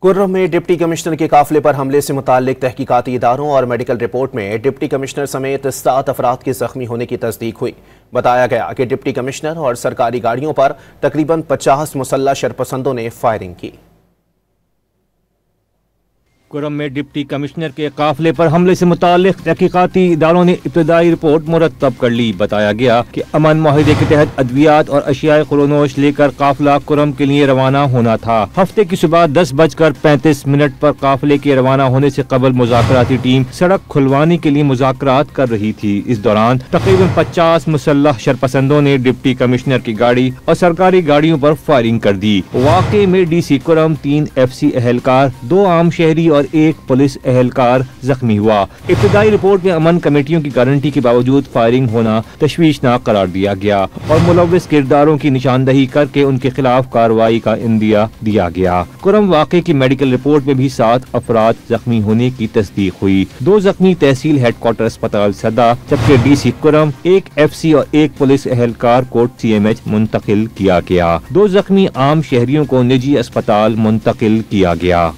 کرم میں deputy commissioner کے قافلے پر حملے سے متعلق تحقیقاتی اداروں اور میڈیکل رپورٹ میں ڈپٹی کمشنر سمیت 7 افراد کے زخمی ہونے کی تصدیق ہوئی۔ بتایا گیا کہ ڈپٹی کمشنر اور سرکاری گاڑیوں پر تقریباً 50 مسلح شرپسندوں نے فائرنگ کی۔ کرم میں ڈپٹی کمشنر کے قافلے پر حملے سے متعلق تحقیقاتی اداروں نے ابتدائی رپورٹ مرتب کر لی۔ بتایا گیا کہ امن معاہدے کے تحت ادویات اور اشیاء خورونوش لے کر قافلہ کرم کے لیے روانہ ہونا تھا۔ ہفتے کی صبح 10:35 پر قافلے کے روانہ ہونے سے قبل مذاکراتی ٹیم سڑک کھلوانے کے لیے مذاکرات کر رہی تھی۔ اس دوران تقریباً 50 مسلح شرپسندوں نے ڈپٹی کمشنر کی گاڑی اور سرکاری گاڑیوں پر فائرنگ کر دی۔ واقعے میں ڈی سی کرم، 3 FC اہلکار، 2 عام شہری اور 1 پولیس اہلکار زخمی ہوا۔ ابتدائی رپورٹ میں امن کمیٹیوں کی گارنٹی کے باوجود فائرنگ ہونا تشویشناک قرار دیا گیا اور ملوث کرداروں کی نشاندہی کر کے ان کے خلاف کارروائی کا عندیہ دیا گیا۔ کرم واقعے کی میڈیکل رپورٹ میں بھی 7 افراد زخمی ہونے کی تصدیق ہوئی۔ 2 زخمی تحصیل ہیڈ کوارٹر اسپتال سدا، جبکہ ڈی سی کرم، 1 FC اور 1 پولیس اہلکار کو CMH منتقل کیا گیا۔ 2 زخمی عام شہریوں کو نجی اسپتال منتقل کیا گیا۔